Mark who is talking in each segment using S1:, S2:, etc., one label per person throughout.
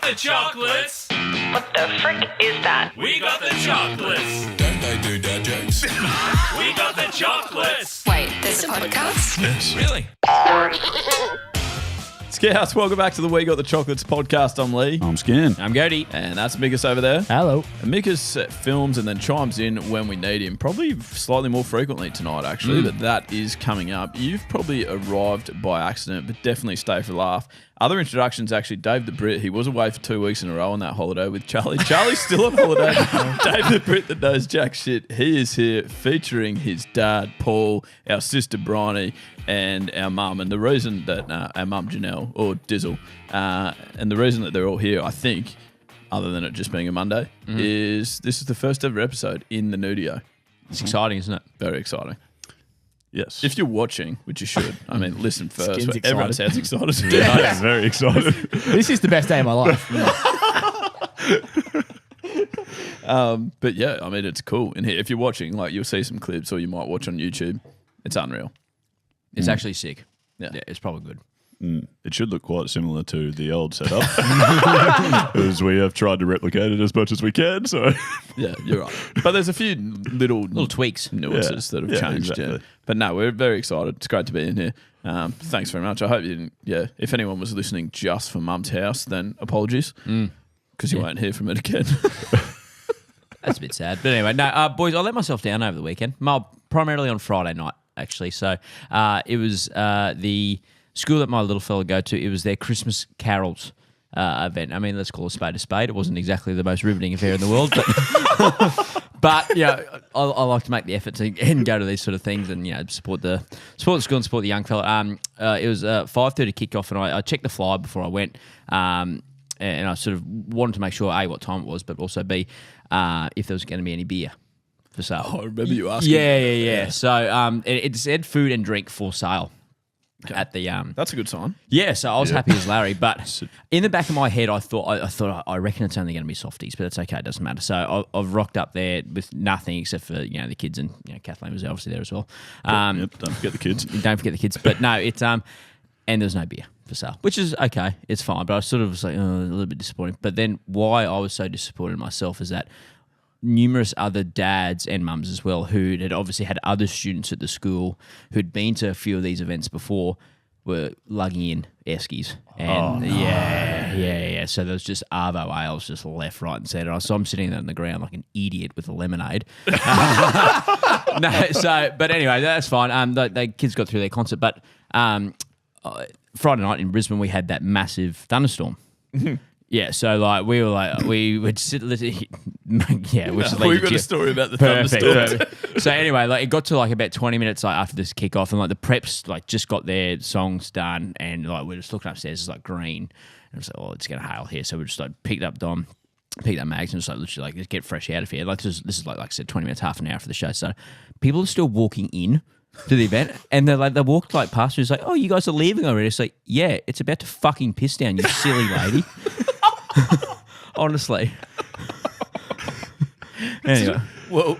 S1: the chocolates.
S2: What the frick is that?
S1: We got the chocolates.
S3: Don't they do dad jokes?
S1: We got the chocolates.
S2: Wait, there's a podcast?
S3: Yes.
S1: Really?
S4: Scouts, welcome back to the We Got the Chocolates podcast. I'm Lee.
S5: I'm Skin.
S4: I'm Cody. And that's Mickus over there.
S5: Hello.
S4: And Mickus films and then chimes in when we need him. Probably slightly more frequently tonight, actually, but that is coming up. You've probably arrived by accident, but definitely stay for a laugh. Other introductions, actually, Dave the Brit. He was away for 2 weeks in a row on that holiday with Charlie. Charlie's still on holiday. Dave the Brit that knows jack shit. He is here featuring his dad, Paul, our sister, Bryony, and our mum. And the reason that our mum, Janelle, or Dizzle, and the reason that they're all here, I think, other than it just being a Monday, is this is the first ever episode in the Nudio.
S5: It's exciting, isn't it?
S4: Very exciting.
S5: Yes.
S4: If you're watching, which you should, I mean, listen first.
S5: Skin's
S4: But everyone
S5: excited.
S4: sounds excited.
S5: Yeah, I am very excited.
S6: This is the best day of my life.
S4: But yeah, I mean, it's cool. And if you're watching, like, you'll see some clips or you might watch on YouTube. It's unreal.
S5: It's actually sick.
S4: Yeah.
S5: Yeah, it's probably good.
S7: It should look quite similar to the old setup, as we have tried to replicate it as much as we can. So,
S4: Yeah, you're right. But there's a few little
S5: tweaks.
S4: nuances that have changed.
S7: exactly.
S4: Yeah. But no, we're very excited. It's great to be in here. Thanks very much. I hope you didn't, if anyone was listening just for Mum's house, then apologies. Because you won't hear from it again.
S5: That's a bit sad. But anyway, no, boys, I let myself down over the weekend. Primarily on Friday night, actually. So it was the school that my little fella go to. It was their Christmas carols event. I mean, let's call a spade a spade. It wasn't exactly the most riveting affair in the world, but I like to make the effort to and go to these sort of things and support the school and support the young fella. It was 5:30 kickoff, and I checked the flyer before I went, and I sort of wanted to make sure A, what time it was, but also B, if there was going to be any beer for sale.
S4: I remember you asking.
S5: Yeah. So it said food and drink for sale. At the
S4: That's a good sign.
S5: yeah, so I was happy as Larry, but in the back of my head, I thought I reckon it's only going to be softies, but it's okay, it doesn't matter. So I've rocked up there with nothing except for the kids, and Kathleen was obviously there as well.
S7: Yep, don't forget the kids.
S5: Don't forget the kids, but no, it's and there's no beer for sale, which is okay, it's fine. But I sort of was like a little bit disappointed. But then why I was so disappointed in myself is that numerous other dads and mums as well who had obviously had other students at the school who'd been to a few of these events before were lugging in eskies. And yeah. So there was just Arvo ales just left, right and centre. So I'm sitting there on the ground like an idiot with a lemonade. But anyway, that's fine. The kids got through their concert. But Friday night in Brisbane, we had that massive thunderstorm. Yeah, so we would sit. Which is
S4: We've got a story about the thunderstorm.
S5: Perfect. So anyway, it got to about 20 minutes after this kickoff, and the preps just got their songs done, and we're just looking upstairs, it's green, and it's it's gonna hail here. So we just picked up Dom, picked up Mags, and just literally let's get fresh out of here. This is like I said, 20 minutes, half an hour for the show. So people are still walking in to the event, and they walked past me. It's like, oh, you guys are leaving already? It's like, yeah, it's about to fucking piss down, you silly lady. Honestly. Anyway.
S4: Well,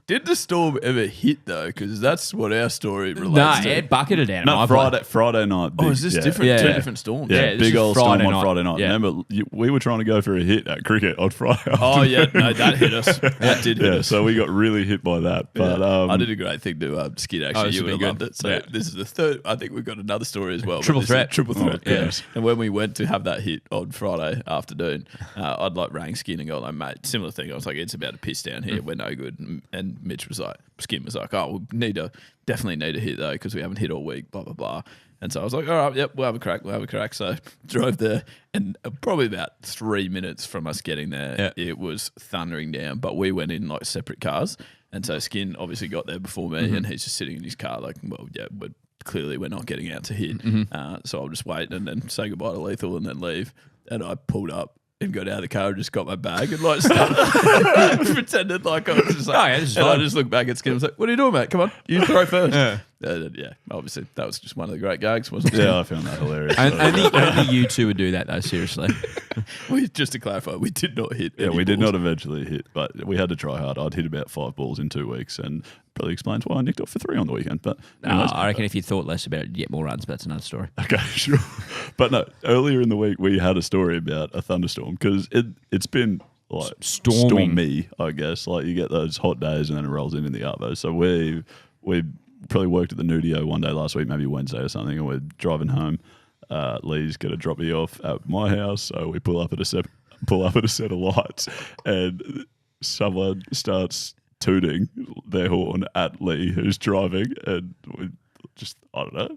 S4: did the storm ever hit though? Because that's what our story relates
S5: No,
S4: to.
S5: it bucketed out.
S7: No, Friday night.
S4: Oh, is this different?
S5: Yeah.
S4: Two different storms.
S7: Yeah,
S5: this
S7: big
S5: is
S7: old
S5: Friday
S7: storm
S5: night.
S7: on Friday night.
S5: Yeah.
S7: Remember, we were trying to go for a hit at cricket on Friday.
S4: Oh yeah, no, that hit us. That did hit
S7: Yeah,
S4: us.
S7: so we got really hit by that. But
S4: I did a great thing to Skid, actually.
S5: this
S4: You
S5: has
S4: would
S5: been
S4: have loved
S5: good.
S4: it. So
S5: Yeah.
S4: this is the third. I think we've got another story as well. but
S5: Triple
S4: this is
S5: threat.
S4: Triple threat.
S7: Oh,
S4: Yeah.
S7: gosh.
S4: And when we went to have that hit on Friday afternoon, I'd rang Skin and go, mate, similar thing. I was like, it's about to piss down here. We're no good. And Mitch was like, Skin was like, oh, we definitely need a hit though because we haven't hit all week. Blah blah blah. And so I was like, all right, yep, we'll have a crack. So drove there, and probably about 3 minutes from us getting there, it was thundering down. But we went in separate cars, and so Skin obviously got there before me, and he's just sitting in his car we're not getting out to hit. So I'll just wait and then say goodbye to Lethal and then leave. And I pulled up and got out of the car and just got my bag and started pretended like I was just
S5: Oh, yeah, this is
S4: and I
S5: fine.
S4: just looked back at Skin and was like, what are you doing, mate? Come on, you throw first. Yeah, obviously that was just one of the great gags, wasn't it?
S7: Yeah, I found that hilarious.
S5: Only you two would do that, though, seriously.
S4: Just to clarify, we did not hit.
S7: Yeah,
S4: any
S7: we did
S4: balls.
S7: not eventually hit, but we had to try hard. I'd hit about 5 balls in 2 weeks, and probably explains why I nicked off for 3 on the weekend. But anyways,
S5: I reckon if you thought less about it, you'd get more runs, but that's another story.
S7: okay, sure. But no, earlier in the week we had a story about a thunderstorm because it's been like stormy, I guess. Like you get those hot days and then it rolls in the arvo. So we probably worked at the Nudio one day last week, maybe Wednesday or something, and we're driving home. Lee's going to drop me off at my house, so we pull up at a set of lights, and someone starts tooting their horn at Lee, who's driving, and we just a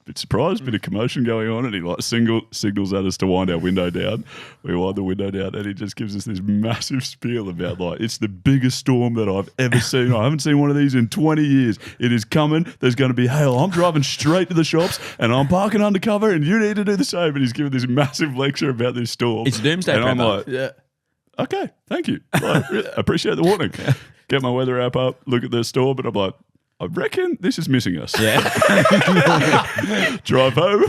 S7: bit surprised, bit of commotion going on, and he like signals at us to wind our window down. We wind the window down, and he just gives us this massive spiel about like it's the biggest storm that I've ever seen. I haven't seen one of these in 20 years. It is coming. There's going to be hail. I'm driving straight to the shops, and I'm parking undercover, and you need to do the same. And he's giving this massive lecture about this storm.
S5: It's doomsday
S7: and I'm
S5: prepper.
S7: like,
S4: Yeah.
S7: okay, thank you. Like, appreciate the warning. Get my weather app up, look at the storm, and I'm like, I reckon this is missing us.
S5: Yeah.
S7: Drive home,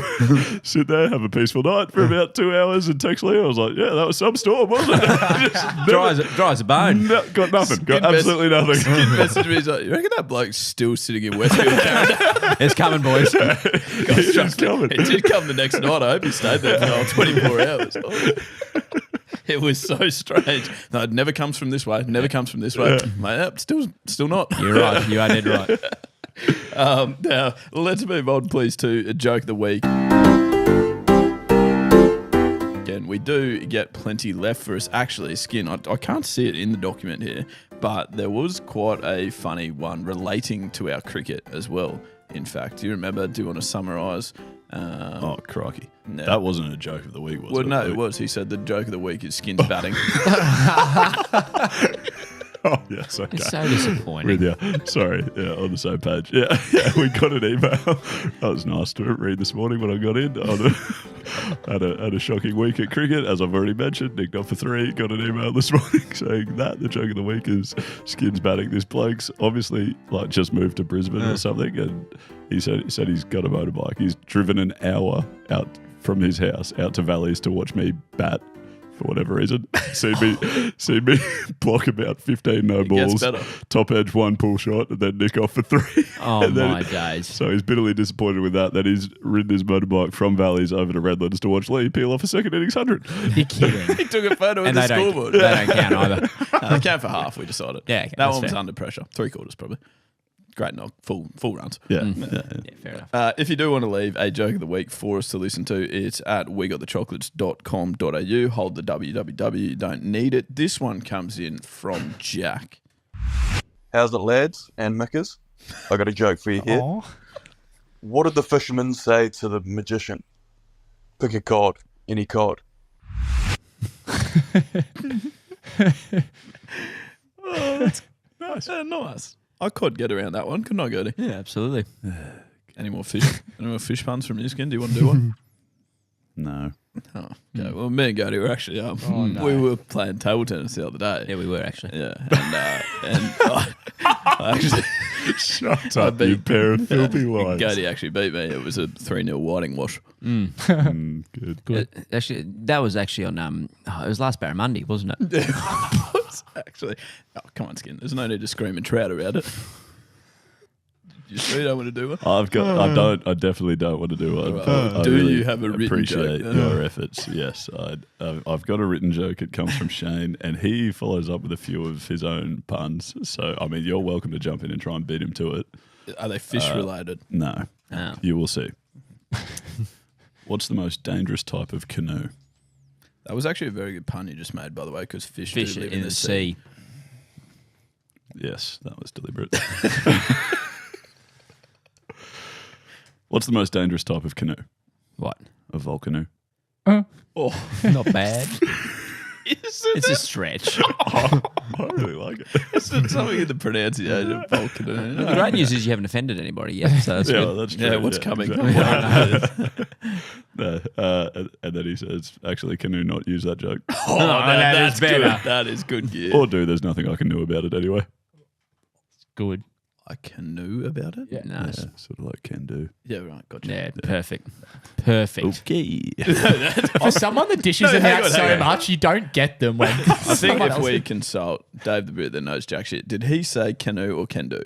S7: sit there, have a peaceful night for about 2 hours, and text Lee. I was like, yeah, that was some storm, wasn't it?
S5: dry as a bone.
S7: Got nothing. Got absolutely nothing.
S4: Skid messaged me. He's like, you reckon that bloke's still sitting in Westfield, Canada?
S5: It's coming, boys.
S7: It's just coming.
S4: It did come the next night. I hope he stayed there for 24 hours. Oh. It was so strange. No, it never comes from this way. Never comes from this way. Mate, yep, still not.
S5: You're right. You are dead right.
S4: Now, let's move on, please, to a joke of the week. Again, we do get plenty left for us. Actually, Skin, I can't see it in the document here, but there was quite a funny one relating to our cricket as well. In fact, do you remember? Do you want to summarise?
S7: Oh, crikey.
S4: No.
S7: That wasn't a joke of the week, was
S4: Well,
S7: it?
S4: no, it was. He said the joke of the week is Skin's batting.
S7: Oh, yes, okay.
S5: It's so disappointing.
S7: With you. Sorry. Yeah, on the same page. Yeah, we got an email. That was nice to read this morning when I got in. Had a shocking week at cricket, as I've already mentioned. Nicked off for 3. Got an email this morning saying that the joke of the week is Skins batting. This bloke's obviously like just moved to Brisbane or something, and he said he's got a motorbike. He's driven an hour out from his house out to Valleys to watch me bat. For whatever reason, see me block about 15 no balls,
S4: better.
S7: top edge 1 pull shot, and then nick off for 3.
S5: Oh,
S7: And then-
S5: my days.
S7: So he's bitterly disappointed with that he's ridden his motorbike from Valleys over to Redlands to watch Lee peel off a second innings 100.
S5: You're kidding.
S4: He took a photo of
S5: And
S4: the
S5: they don't,
S4: scoreboard.
S5: they don't count either.
S4: They count for half, we decided.
S5: Yeah, okay,
S4: that
S5: that's
S4: one was
S5: fair.
S4: under pressure. 3/4 probably. Great knock. Full runs.
S7: Yeah,
S5: Yeah, fair enough.
S4: If you do want to leave a joke of the week for us to listen to, it's at wegotthechocolates.com.au. Hold the www. You don't need it. This one comes in from Jack.
S3: How's it, lads and Mickus? I got a joke for you here. What did the fisherman say to the magician? Pick a cod, any cod.
S4: Nice. Nice. I could get around that one, couldn't I, Gertie?
S5: Yeah, absolutely.
S4: Any more fish puns from you, Skin? Do you want to do one?
S7: No.
S4: Oh, okay. Well, me and Gertie were actually we were playing table tennis the other day.
S5: Yeah, we were actually.
S4: Yeah, and I actually
S7: Shut up, you pair of filthy lies.
S4: Gertie actually beat me. It was a 3-0 whiting wash.
S7: Good.
S5: Actually, that was actually on. It was last Barramundi, wasn't it?
S4: Actually, oh come on, Skin. There's no need to scream and trout about it. You sure you don't want to do one?
S7: I definitely don't want to do one.
S4: Right.
S7: I
S4: Do
S7: really
S4: you have a written
S7: appreciate
S4: joke?
S7: your efforts. Yes, I've got a written joke. It comes from Shane, and he follows up with a few of his own puns. So, I mean, you're welcome to jump in and try and beat him to it.
S4: Are they fish related?
S7: No,
S5: Oh.
S7: you will see. What's the most dangerous type of canoe?
S4: That was actually a very good pun you just made, by the way, because fish
S5: Fish
S4: do live
S5: in the sea.
S7: Yes, that was deliberate. What's the most dangerous type of canoe?
S5: What?
S7: A volcanoe.
S4: Oh,
S5: Not bad.
S4: isn't
S5: It's a stretch.
S7: I really like it.
S4: something in the pronunciation of volcano?
S5: The great news is you haven't offended anybody yet, so that's
S7: Yeah,
S5: good.
S7: that's true.
S4: Yeah, what's coming?
S7: exactly. No, and then he says, actually, canoe not use that joke.
S4: Oh,
S5: that is better.
S4: Good. That is good gear.
S7: Or do, there's nothing I can do about it anyway.
S6: Good.
S4: a canoe about it.
S6: Yeah.
S5: Nice.
S7: Yeah, sort of like can do.
S4: Yeah, right. Gotcha.
S5: Yeah, perfect. Perfect.
S7: Okay.
S6: For someone that dishes them
S4: hang
S6: out
S4: on,
S6: so
S4: hang on.
S6: much, you don't get them when
S4: I think
S6: someone
S4: if
S6: else
S4: we
S6: did.
S4: consult Dave the Brit that knows jack shit, did he say canoe or can do?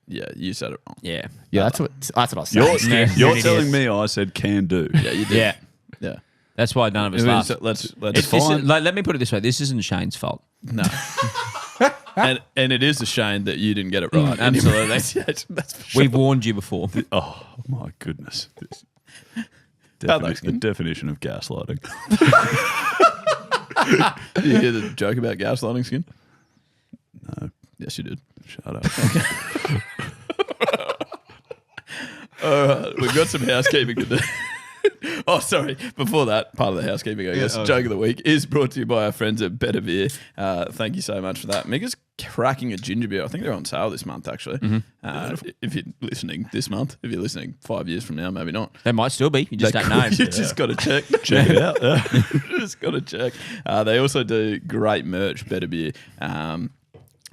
S4: Yeah, you said it wrong.
S5: Yeah.
S6: Yeah, that's what I was saying.
S7: You're telling me I said can do.
S4: Yeah, you did.
S5: Yeah.
S4: Yeah.
S5: That's why none of us laughed.
S4: Let's
S5: It's
S4: fine.
S5: like, let me put it this way. This isn't Shane's fault.
S4: No. and it is a shame that you didn't get it right.
S5: absolutely.
S4: That's for sure.
S5: We've warned you before.
S7: Oh my goodness.
S4: Bad luck,
S7: The
S4: Skin.
S7: definition of gaslighting.
S4: Did you hear the joke about gaslighting, Skin?
S7: No,
S4: Yes, you did.
S7: shut up.
S4: All right, we've got some housekeeping to do. Oh, sorry. Before that, part of the housekeeping, I guess, joke of the week is brought to you by our friends at Better Beer. Thank you so much for that. Mickus cracking a ginger beer. I think they're on sale this month, actually. If you're listening this month, if you're listening 5 years from now, maybe not.
S5: They might still be. You just don't know.
S4: You just got to check.
S7: Check it out. Yeah.
S4: Just got to check. They also do great merch, Better Beer.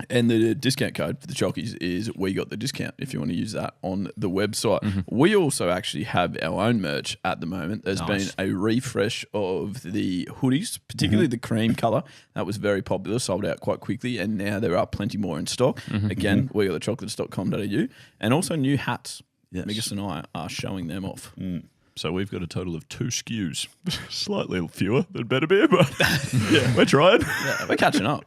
S4: And the discount code for the Chockies is We Got the Discount if you want to use that on the website. We also actually have our own merch at the moment. There's been a refresh of the hoodies, particularly the cream colour. That was very popular, sold out quite quickly, and now there are plenty more in stock. Again, wegotthechocolates.com.au. And also new hats.
S7: Yes.
S4: Mickus and I are showing them off.
S7: So we've got a total of 2 SKUs. Slightly fewer than Better Beer, but yeah, we're trying.
S4: Yeah, we're catching up.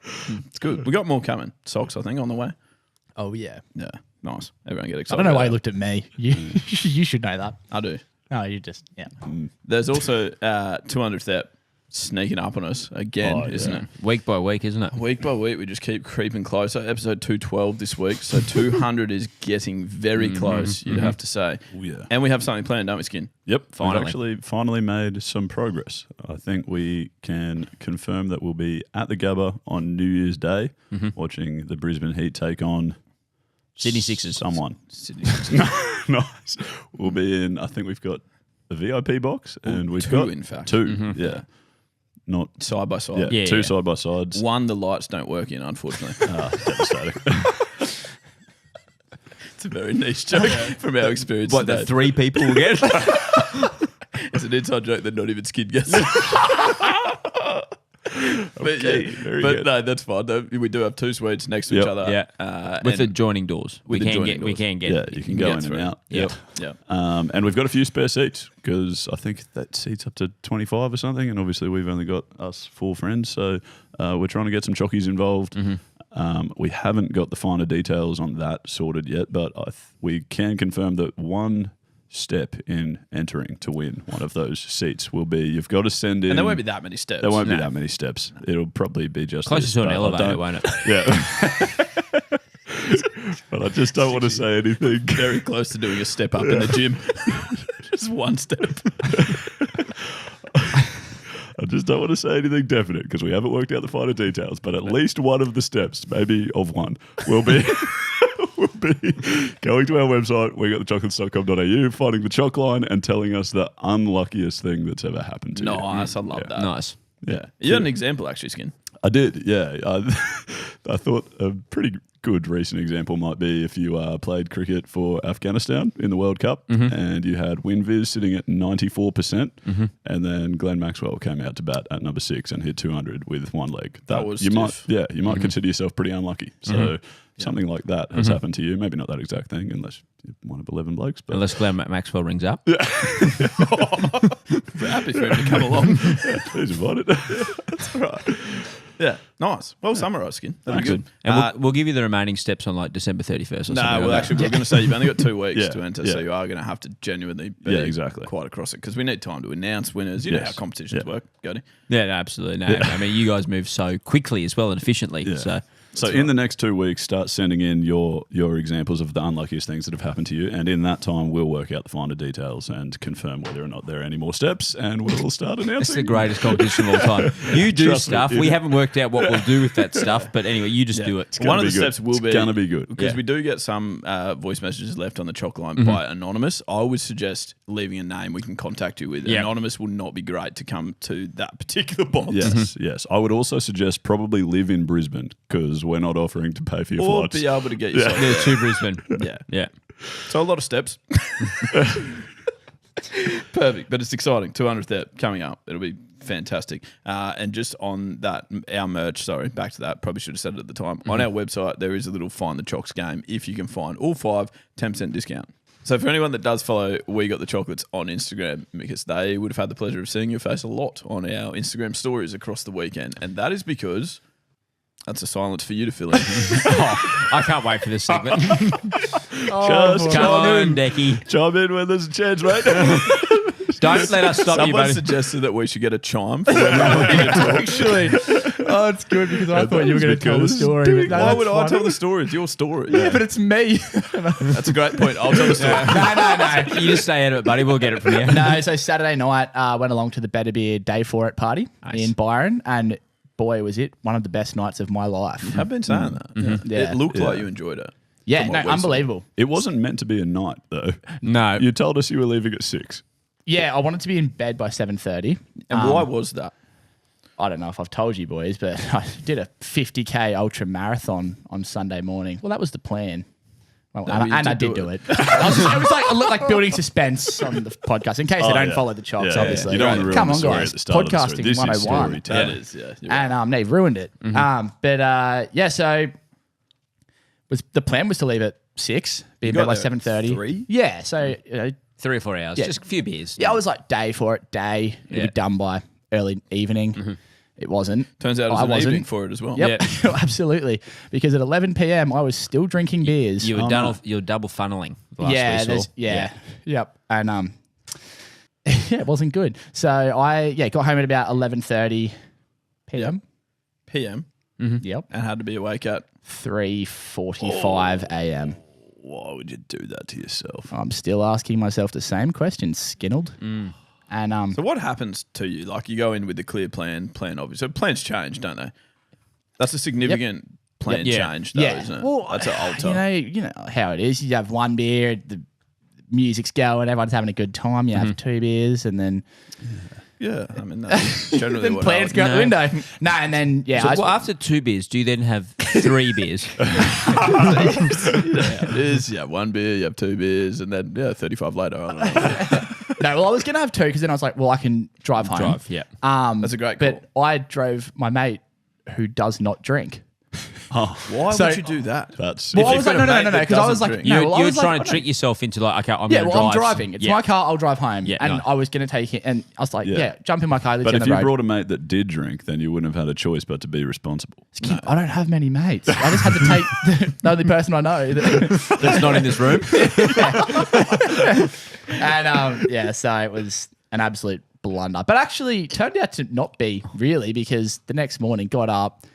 S4: It's good. We got more coming. Socks, I think, on the way.
S6: Oh yeah.
S4: Yeah, nice. Everyone get
S6: I
S4: excited.
S6: don't know why
S4: about
S6: you
S4: it.
S6: looked at me. You should know that.
S4: I do.
S6: No, you just
S4: There's also 200th ep sneaking up on us again,
S7: Oh,
S4: isn't
S7: yeah.
S4: it?
S5: Week by week, isn't it?
S4: Week by week, we just keep creeping closer. Episode 212 this week, so 200 is getting very close, you'd have to say.
S7: Oh, yeah.
S4: And we have something planned, don't we, Skin?
S7: Yep,
S5: Finally.
S7: we've actually finally made some progress. I think we can confirm that we'll be at the Gabba on New Year's Day, watching the Brisbane Heat take on
S5: Sydney Sixers.
S7: Someone.
S4: Sydney Sixers.
S7: Nice. We'll be in. I think we've got a VIP box, and we've
S4: two,
S7: got
S4: in fact.
S7: 2. Yeah, not
S4: Side by side.
S7: yeah,
S5: Yeah,
S7: 2
S5: yeah.
S7: side by sides.
S4: One, the lights don't work in, unfortunately.
S7: Devastating.
S4: It's a very niche joke from our experience.
S5: What, the
S4: today.
S5: 3 people will get?
S4: It's an inside joke that not even Skid gets. But
S7: Okay,
S4: yeah,
S7: very
S4: but
S7: good.
S4: no, that's fine. Though. We do have 2 suites next to each
S7: Yep.
S4: other.
S5: Yeah. With
S4: and-
S5: adjoining doors. We
S4: with
S5: can
S4: adjoining
S5: get. We
S4: doors.
S5: can get.
S7: Yeah, you can go
S4: get
S7: in
S4: through.
S7: and out.
S5: Yeah.
S4: yeah.
S7: And we've got a few spare seats because I think that seats up to 25 or something. And obviously, we've only got us 4 friends. So we're trying to get some chockies involved. We haven't got the finer details on that sorted yet, but we can confirm that one step in entering to win one of those seats will be you've got to send in.
S4: And there won't be that many steps.
S7: There won't be that many steps. It'll probably be just
S5: Closer
S7: this,
S5: to an
S7: but I
S5: elevator,
S7: don't-
S5: won't it?
S7: Yeah. But I just don't want to say anything.
S4: Very close to doing a step up in the gym. Just one step.
S7: I just don't want to say anything definite because we haven't worked out the finer details. But at least one of the steps, maybe of one, will be will be going to our website, wegotthechocolates.com.au, finding the choc line, and telling us the unluckiest thing that's ever happened to you.
S4: Nice. I love that.
S5: Nice.
S4: Yeah. You had an example, actually, Skin.
S7: I did, yeah. I thought a pretty good recent example might be if you played cricket for Afghanistan in the World Cup and you had WinViz sitting at 94%, and then Glenn Maxwell came out to bat at number 6 and hit 200 with one leg.
S4: That was
S7: you
S4: stiff.
S7: might consider yourself pretty unlucky. So something like that has happened to you. Maybe not that exact thing, unless you're one of 11 blokes. But
S5: Unless Glenn Maxwell rings up.
S4: We're happy for him to come along.
S7: please invite it.
S4: That's right. Yeah. Nice. Well summarised, Skin. That'd be good.
S5: And we'll give you the remaining steps on like December 31st or something.
S4: No,
S5: like
S4: well,
S5: that.
S4: actually, we're going to say you've only got 2 weeks
S7: Yeah,
S4: to enter,
S7: yeah.
S4: so you are going to have to genuinely be
S7: Yeah, exactly.
S4: quite across it because we need time to announce winners. You know
S7: Yes.
S4: how competitions
S7: Yeah.
S4: work, Cody.
S5: Yeah, no, absolutely. No, I mean, you guys move so quickly as well and efficiently.
S7: Yeah.
S5: So
S7: So in the next 2 weeks, start sending in your examples of the unluckiest things that have happened to you, and in that time, we'll work out the finer details and confirm whether or not there are any more steps, and we'll start announcing.
S5: it's the greatest competition of all time. You do
S7: Trust me,
S5: stuff.
S7: it
S5: We
S7: is.
S5: haven't worked out what we'll do with that stuff, but anyway, you just do it.
S4: One of
S7: be
S4: the
S7: good.
S4: steps will be
S7: It's gonna be good.
S4: because
S5: Yeah.
S4: we do get some voice messages left on the chalk line by anonymous. I would suggest leaving a name we can contact you with.
S5: Yeah.
S4: Anonymous will not be great to come to that particular box.
S7: Yes, yes. I would also suggest probably live in Brisbane because because we're not offering to pay for your
S4: Or
S7: flights.
S4: be able to get yourself.
S5: Yeah, to Brisbane.
S4: Yeah.
S5: Yeah.
S4: So a lot of steps. Perfect, but it's exciting. 200th ep coming up. It'll be fantastic. And just on that, our merch, sorry, back to that, probably should have said it at the time. On our website, there is a little Find the Chocks game. If you can find all 5, 10% discount. So for anyone that does follow We Got the Chocolates on Instagram, because they would have had the pleasure of seeing your face a lot on our Instagram stories across the weekend. And that is because that's a silence for you to fill in.
S5: I can't wait for this segment.
S7: Just
S5: Come on, Decky.
S7: chime in when there's a chance, mate.
S5: Don't let us stop you,
S4: Someone
S5: buddy.
S4: suggested that we should get a chime for when we want you to talk.
S6: Actually, it's good because I thought you were going to tell the story. but no,
S4: Why
S6: that's
S4: would I
S6: fine.
S4: tell the story? It's your story.
S6: Yeah, but it's me.
S4: That's a great point. I'll tell the story.
S6: No.
S5: You just stay out of it, buddy. We'll get it from you.
S6: No, so Saturday night, went along to the Better Beer Day For It party in Byron, and boy, was it one of the best nights of my life.
S4: I've been saying that.
S6: Yeah.
S4: It looked like you enjoyed it.
S6: Yeah,
S4: from
S6: no,
S4: what we saw.
S6: unbelievable.
S7: It wasn't meant to be a night, though.
S5: No.
S7: You told us you were leaving at 6.
S6: Yeah, I wanted to be in bed by 7:30.
S4: And why was that?
S6: I don't know if I've told you boys, but I did a 50K ultra marathon on Sunday morning. Well, that was the plan. Well,
S4: No, you
S6: and I
S4: did
S6: did
S4: do
S6: do
S4: it.
S6: it. It was like building suspense on the podcast in case they don't follow the chops, obviously.
S7: You don't want to ruin
S6: Come
S7: the
S6: on,
S7: story
S6: guys.
S7: at the start of the story.
S6: Podcasting
S7: This is
S6: 101.
S7: storytelling.
S4: It is, yeah. You're right.
S6: And they've ruined it. So the plan was to leave at 6, be in
S4: got
S6: bed by
S4: there at
S6: 7:30.
S4: 3?
S6: Yeah, so
S5: 3 or 4 hours.
S6: Yeah.
S5: Just a few beers.
S6: yeah, I was like day for it, day. It'll
S5: Yeah.
S6: be done by early evening. It wasn't.
S4: Turns out it was
S6: I
S4: an
S6: wasn't.
S4: evening for it as well.
S6: Yep, absolutely. Because at 11 p.m. I was still drinking beers.
S5: You were double funneling. Last
S6: yeah,
S5: we saw.
S6: yep. And yeah, it wasn't good. So I got home at about 11:30 p.m.
S4: PM.
S6: Yep,
S4: And had to be awake at.
S6: 3:45 a.m.
S7: Why would you do that to yourself?
S6: I'm still asking myself the same question, Skinnled. And
S4: So what happens to you? Like you go in with a clear plan obvious. So plans change, don't they? That's a significant plan
S5: Yeah.
S4: change, though, isn't it?
S6: Well,
S4: That's an alter.
S6: you know how it is. You have one beer, the music's going, everyone's having a good time. You have 2 beers, and then
S4: Yeah, I mean, that's generally
S6: then
S4: what
S6: plans go out the window. No, and then
S5: So, well, after 2 beers, do you then have 3 beers?
S4: it is. Yeah, 1 beer, you have 2 beers, and then 35 later. I don't know.
S6: no, well, I was going to have 2 because then I was like, well, I can drive home.
S5: Yeah.
S4: That's a great call.
S6: But I drove my mate who does not drink.
S4: Why
S6: So-
S4: would you do that?
S7: That's
S6: Well, I
S4: you've
S6: was like,
S4: got a
S6: no,
S4: mate that
S6: because I was
S4: doesn't
S6: like,
S4: drink.
S6: no,
S5: You,
S6: well, I
S5: you were
S6: was like,
S5: trying
S6: oh,
S5: to
S6: no.
S5: trick yourself into like, okay, I'm
S6: Yeah,
S5: going to
S6: well,
S5: drive.
S6: I'm driving. It's
S5: Yeah.
S6: my car. I'll drive home.
S5: Yeah,
S6: and
S5: nice.
S6: I was going to take it, and I was like,
S7: Yeah.
S6: jump in my car. Let's
S7: But
S6: get
S7: if
S6: on
S7: you
S6: the road.
S7: brought a mate that did drink, then you wouldn't have had a choice but to be responsible.
S6: I don't have many mates. I just had to take the only person I know.
S5: That's not in this room.
S6: And so it was an absolute blunder. But actually turned out to not be really, because the next morning got up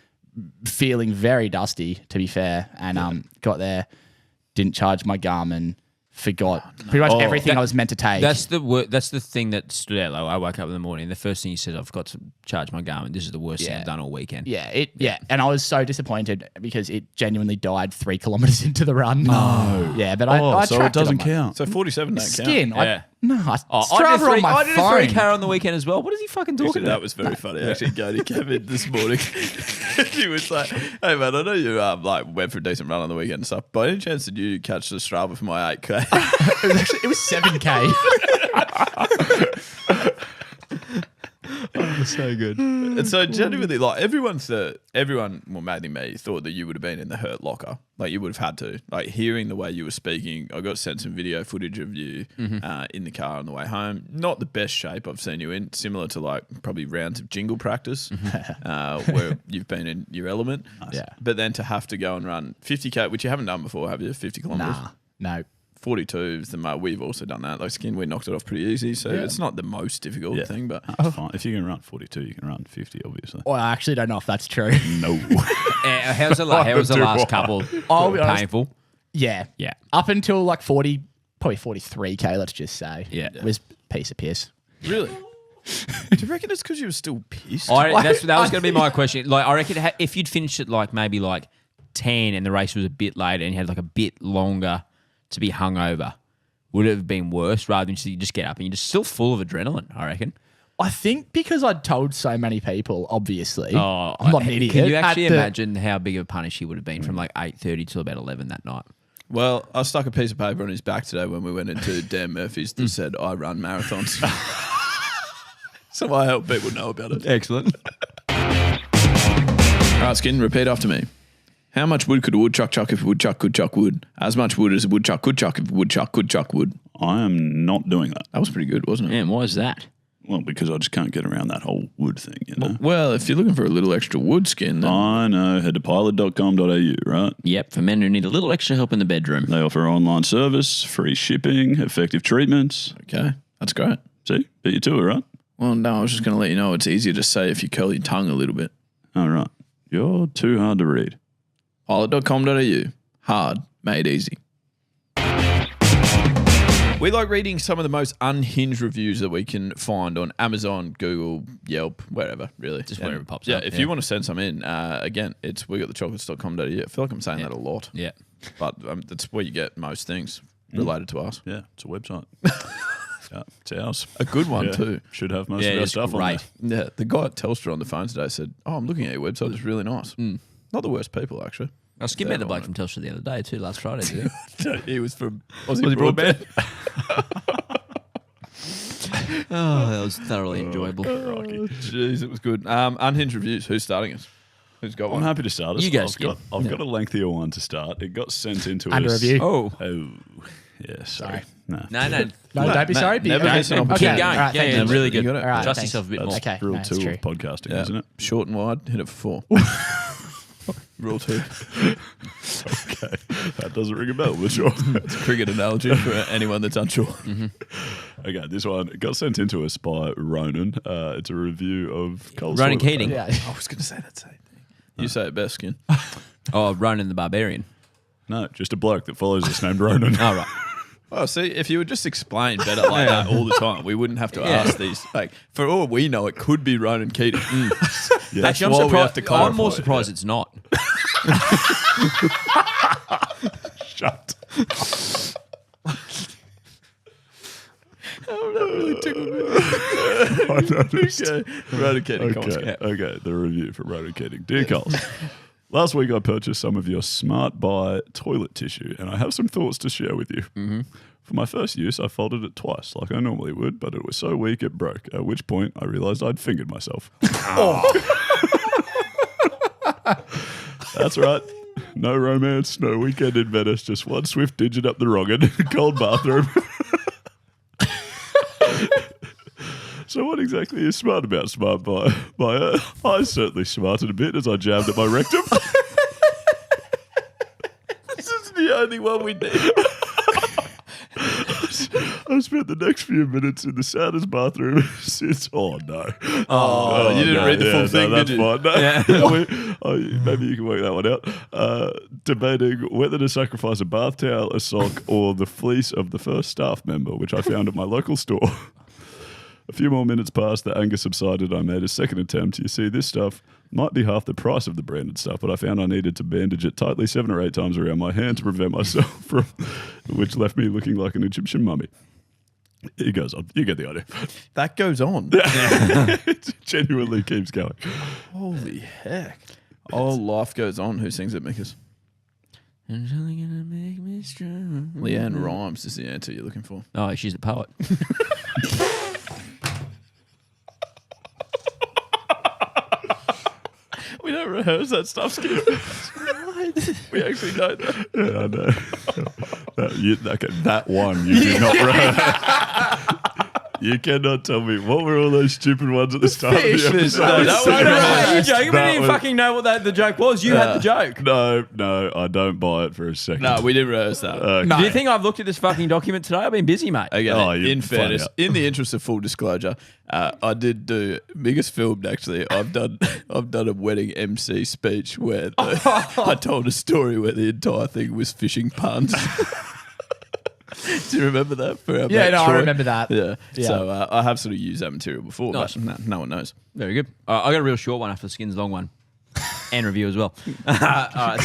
S6: feeling very dusty, to be fair, and got there, didn't charge my Garmin, forgot pretty much everything I was meant to take.
S5: That's the thing that stood out. Like, I woke up in the morning. The first thing you said, I forgot to charge my Garmin. This is the worst thing I've done all weekend.
S6: And I was so disappointed because it genuinely died 3 kilometers into the run. No. Yeah, but I
S7: so it
S6: tracked
S7: doesn't
S6: on my
S7: count.
S4: So 47 don't
S6: skin.
S5: Yeah.
S6: I
S5: I
S6: Strava on my
S5: did a
S6: phone.
S5: 3K on the weekend as well. What is he fucking talking
S4: Actually,
S5: about?
S4: that was very funny. Actually, Gody came in this morning. He was like, "Hey man, I know you went for a decent run on the weekend and stuff. By any chance, did you catch the Strava for my 8K?"
S6: It was 7K.
S5: so good.
S4: And so genuinely, like everyone, well, mainly me, thought that you would have been in the hurt locker. Like you would have had to. Like hearing the way you were speaking, I got sent some video footage of you in the car on the way home. Not the best shape I've seen you in. Similar to like probably rounds of jingle practice, where you've been in your element.
S6: Yeah.
S4: But then to have to go and run 50K, which you haven't done before, have you? 50 kilometers.
S6: No.
S4: 42 is the most. We've also done that. Like skin, we knocked it off pretty easy. So it's not the most difficult thing, but
S7: That's fine. If you can run 42, you can run 50, obviously.
S6: Well, I actually don't know if that's true.
S7: No.
S5: How's the last couple?
S6: I'll be honest.
S5: Painful.
S6: Yeah.
S5: Yeah.
S6: Up until like 40, probably 43K, let's just say.
S5: Yeah.
S6: It was a piece of piss.
S4: really. Do you reckon it's because you were still pissed?
S5: That was going to be my question. Like, I reckon if you'd finished at like maybe like 10 and the race was a bit later and you had like a bit longer to be hungover, would it have been worse rather than you just get up and you're just still full of adrenaline, I reckon?
S6: I think because I'd told so many people, obviously.
S5: Oh,
S6: I'm not an idiot.
S5: Can you actually
S6: At the-
S5: imagine how big of a punish he would have been from like 8:30 till about 11 that night?
S4: Well, I stuck a piece of paper on his back today when we went into Dan Murphy's that said, I run marathons. So I help people know about it.
S5: Excellent.
S4: All right, Skin, repeat after me. How much wood could a woodchuck chuck if a woodchuck could chuck wood? As much wood as a woodchuck could chuck if a woodchuck could chuck wood.
S7: I am not doing that.
S4: That was pretty good, wasn't it?
S5: Man, why is that?
S7: Well, because I just can't get around that whole wood thing, you know.
S4: Well, if you're looking for a little extra wood, Skin, then
S7: I know. Head to pilot.com.au, right?
S5: Yep, for men who need a little extra help in the bedroom.
S7: They offer online service, free shipping, effective treatments.
S4: okay, that's great.
S7: See? Beat you to it, right?
S4: Well, no, I was just going to let you know it's easier to say if you curl your tongue a little bit.
S7: All right. You're too hard to read.
S4: Pilot.com.au. Hard, made easy. We like reading some of the most unhinged reviews that we can find on Amazon, Google, Yelp, wherever, really.
S5: Just wherever it pops
S4: yeah,
S5: up,
S4: if
S5: yeah.
S4: you want to send some in, again, it's wegotthechocolates.com.au. I feel like I'm saying that a lot.
S5: Yeah.
S4: But that's where you get most things related to us.
S7: Yeah, it's a website. Yeah, it's ours.
S4: A good one,
S7: Yeah,
S4: too.
S7: should have most
S5: Yeah,
S7: of our
S5: it's
S7: stuff on
S5: great.
S7: there.
S4: Yeah, the guy at Telstra on the phone today said, "Oh, I'm looking at your website. It's really nice. Not the worst people, actually."
S5: I was skipping the bloke from Telstra the other day too, last Friday. Did you?
S4: He was from Aussie Broadband.
S5: Oh, that was thoroughly enjoyable.
S4: Jeez, it was good. Unhinged reviews. Who's starting us? Who's got
S7: I'm
S4: one?
S7: happy to start us.
S5: You go,
S7: I've
S5: Skip.
S7: got a lengthier one to start. It got sent into
S6: Under
S7: us.
S6: review.
S5: Oh.
S7: Oh, yeah, sorry. No.
S5: No, no.
S6: No, don't be sorry.
S4: never miss an
S6: Okay.
S4: opportunity.
S5: Keep going.
S6: All right,
S5: yeah,
S6: thank
S5: yeah,
S6: you.
S5: really good.
S4: You got it.
S6: All right,
S5: Trust
S6: thanks.
S5: yourself a bit more.
S6: Okay.
S7: Rule
S6: no, it's
S7: 2
S6: true.
S7: of podcasting,
S4: Yeah.
S7: isn't it?
S4: Short and wide, hit it for 4. Rule 2.
S7: Okay. That doesn't ring a bell, but sure.
S4: It's a cricket analogy for anyone that's unsure.
S7: Okay, this one got sent into us by Ronan. It's a review of Coleslaw.
S5: Ronan Keating.
S6: Yeah.
S4: I was going to say that same thing. You say it best, Skin.
S5: Oh, Ronan the Barbarian.
S7: No, just a bloke that follows us named Ronan.
S5: Oh, right.
S4: Oh, see, if you would just explain better like that all the time, we wouldn't have to ask these. Like, for all we know, it could be Ronan Keating.
S7: Yeah.
S5: Actually, I'm
S4: why we have
S5: surprised.
S4: to clarify
S5: I'm more
S4: it,
S5: surprised it's not.
S7: Shut. I noticed.
S4: Okay. Ronan Keating, come on, Skin.
S7: Okay, the review from Ronan Keating. Dear Coles, last week I purchased some of your Smart Buy toilet tissue, and I have some thoughts to share with you. For my first use, I folded it twice, like I normally would, but it was so weak it broke, at which point I realised I'd fingered myself. That's right. No romance, no weekend in Venice, just one swift digit up the wrong cold bathroom. So what exactly is smart about Smart Buy? I certainly smarted a bit as I jabbed at my rectum.
S4: This is the only one we need.
S7: I spent the next few minutes in the saddest bathroom since. Oh no!
S4: Oh, you didn't read the full thing,
S7: that's
S4: did you?
S7: fine. No. Maybe you can work that one out. Debating whether to sacrifice a bath towel, a sock, or the fleece of the first staff member, which I found at my local store. A few more minutes passed, the anger subsided. I made a second attempt. You see, this stuff might be half the price of the branded stuff, but I found I needed to bandage it tightly 7 or 8 times around my hand to prevent myself from, which left me looking like an Egyptian mummy. It goes on. You get the idea.
S4: That goes on.
S7: It genuinely keeps going.
S4: Holy heck. Oh, life goes on. Who sings it, Mickus? Leanne Rhymes is the answer you're looking for.
S5: Oh, she's a poet.
S4: We don't rehearse that stuff, Skip. We actually don't.
S7: Yeah, I know. That one you do not rehearse. You cannot tell me what were all those stupid ones at the start of the episode.
S4: No, that was
S5: Are you joking? We
S7: That
S5: didn't
S7: was-
S5: fucking know what the joke was. You had the joke.
S7: No, I don't buy it for a second.
S4: No, we didn't rehearse that.
S5: Do you think I've looked at this fucking document today? I've been busy, mate.
S4: Okay,
S7: Oh, you
S4: in
S7: find
S4: fairness,
S7: out.
S4: in the interest of full disclosure, I did do biggest filmed actually. I've done a wedding MC speech where I told a story where the entire thing was fishing puns. Do you remember that? For our
S6: Yeah,
S4: mate
S6: no, I
S4: Troy?
S6: remember that.
S4: Yeah.
S6: Yeah.
S4: So I have sort of used that material before,
S5: Nice.
S4: but no one knows.
S5: Very good. I got a real short one after the Skins long one. And review as well. All right.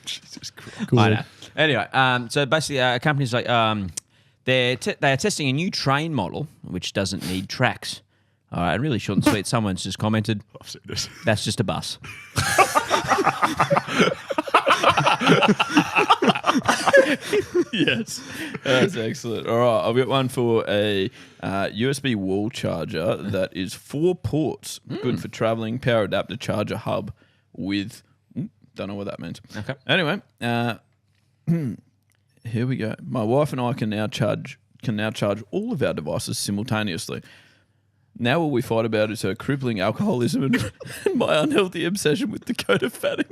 S7: Jesus Christ.
S5: I know. Anyway, so basically, a company's like they are testing a new train model which doesn't need tracks. All right, and really short and sweet. Someone's just commented,
S7: I've seen this.
S5: that's just a bus.
S4: Yes, that's excellent. All right, I've got one for a USB wall charger that is 4 ports, good for traveling, power adapter charger hub with, don't know what that means.
S5: Okay.
S4: Anyway, here we go. My wife and I can now charge all of our devices simultaneously. Now all we fight about is her crippling alcoholism and my unhealthy obsession with Dakota Fanning.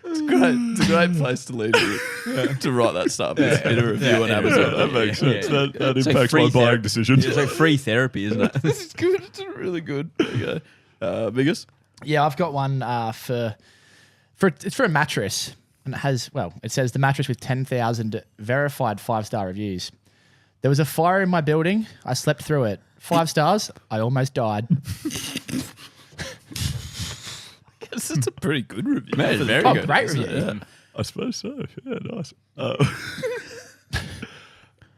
S4: It's great. It's a great place to leave it, to write that stuff. It's in a review on Amazon.
S7: That makes sense.
S5: Yeah.
S7: That
S5: It's like
S7: impacts
S5: free
S7: my buying
S5: therapy.
S7: decisions.
S5: It's like free therapy, isn't it?
S4: It's good. It's really good. There you go. Biggest?
S6: Yeah, I've got one it's for a mattress, and it says the mattress with 10,000 verified 5-star reviews. There was a fire in my building. I slept through it. 5 stars. I almost died.
S4: It's a pretty good review.
S5: Man, it's very
S6: Oh,
S5: good.
S6: great
S5: isn't
S6: review.
S5: it? Yeah.
S7: I suppose so. Yeah, nice. I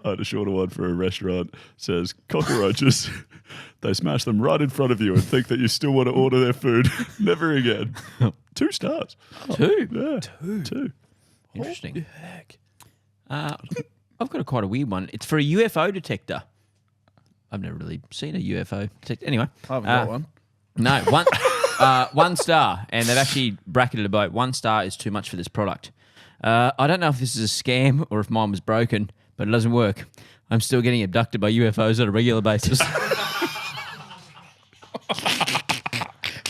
S7: had a shorter one for a restaurant. Says cockroaches. They smash them right in front of you and think that you still want to order their food. Never again. 2 stars.
S5: 2.
S7: Yeah, 2.
S5: Interesting. I've got quite a weird one. It's for a UFO detector. I've never really seen a UFO detector. Anyway.
S4: I haven't got one.
S5: No, 1 star. And they've actually bracketed it about 1 star is too much for this product. I don't know if this is a scam or if mine was broken, but it doesn't work. I'm still getting abducted by UFOs on a regular basis.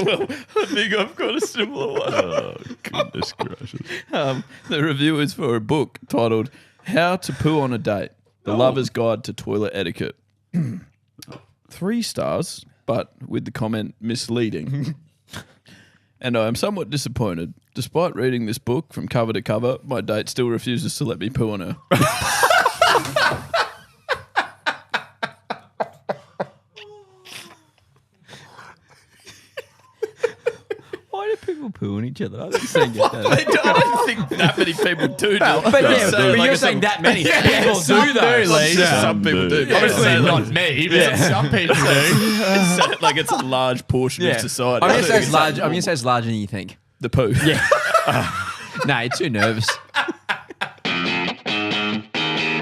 S4: Well, I think I've got a similar one.
S7: Oh, goodness gracious.
S4: The review is for a book titled How to Poo on a Date, The Lover's Guide to Toilet Etiquette. 3 stars, but with the comment misleading. And I am somewhat disappointed. Despite reading this book from cover to cover, my date still refuses to let me poo on her.
S5: Why do people poo on each other? I don't think
S4: I don't think that many people do.
S5: But you're saying that many people do though.
S6: Lee.
S4: Some people do.
S6: Yeah, obviously
S4: Say
S6: not me, but some people do.
S4: say it like it's a large portion of society.
S5: I'm going to say it's large. I'm going to say it's larger than you think.
S4: The poo.
S5: Yeah. No, you're too nervous.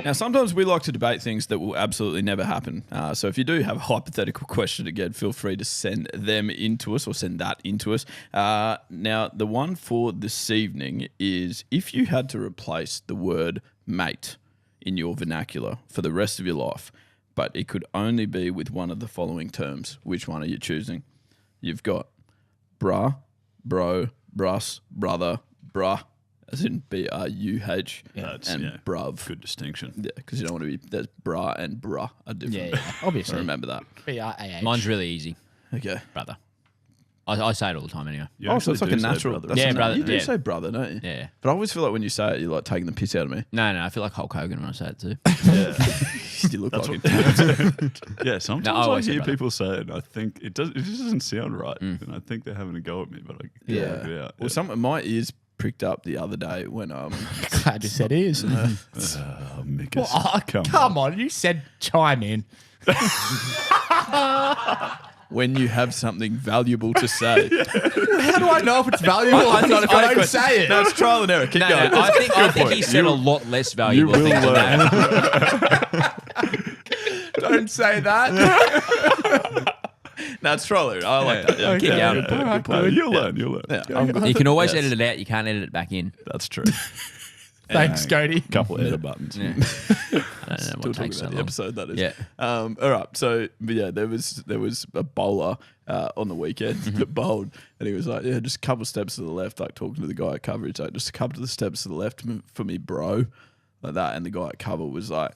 S4: Now, sometimes we like to debate things that will absolutely never happen. So if you do have a hypothetical question, again, feel free to send them into us or send that into us. Now, the one for this evening is if you had to replace the word mate in your vernacular for the rest of your life, but it could only be with one of the following terms, which one are you choosing? You've got bruh, bro, brus, brother, bruh, as in B-R-U-H,
S7: That's,
S4: and bruv.
S7: Good distinction.
S4: Yeah, because you don't want to be, there's bra and bruh are different.
S6: Yeah, obviously.
S4: So remember that.
S6: B-R-A-H.
S5: Mine's really easy,
S4: Okay.
S5: brother. I say it all the time anyway.
S7: You
S4: Oh, so it's
S7: actually
S4: like a
S7: do say
S4: natural.
S7: brother.
S4: That's
S5: Yeah,
S4: a
S5: brother,
S4: You do
S5: yeah.
S4: say brother, don't you?
S5: Yeah.
S4: But I always feel like when you say it, you're like taking the piss out of me.
S5: No, I feel like Hulk Hogan when I say it too.
S4: You look like him.
S7: Yeah, sometimes
S5: I
S7: I
S5: always say
S7: hear
S5: brother.
S7: people say it, and I think it just doesn't sound right, and I think they're having a go at me, but I can't
S4: Yeah.
S7: work it out.
S4: Well, some of my ears pricked up the other day when
S6: Glad you said is.
S7: Oh, Mickus,
S6: Oh, come on. You said chime in.
S4: when you have something valuable to say.
S6: How do I know if it's valuable or not if I don't say it?
S4: No, it's trial and error. Keep
S5: No,
S4: going.
S5: I think he said a lot less
S7: You
S5: valuable
S7: will
S5: things than
S7: learn.
S5: that.
S6: Don't say that.
S4: No, it's trial and error. I like that. Yeah.
S5: Keep going.
S4: Good point.
S7: You'll learn. You'll learn.
S4: Yeah.
S5: You can always edit it out. You can't edit it back in.
S7: That's true.
S6: Thanks, Cody.
S7: Couple edit buttons.
S5: Yeah. I don't know
S4: Still
S5: what
S4: talking
S5: takes so
S4: about the
S5: long.
S4: episode that is.
S5: Yeah.
S4: All right. So, but yeah, there was a bowler on the weekend that bowled, and he was like, "Yeah, just a couple of steps to the left." Like talking to the guy at coverage, like just a couple of the steps to the left for me, bro, like that. And the guy at cover was like,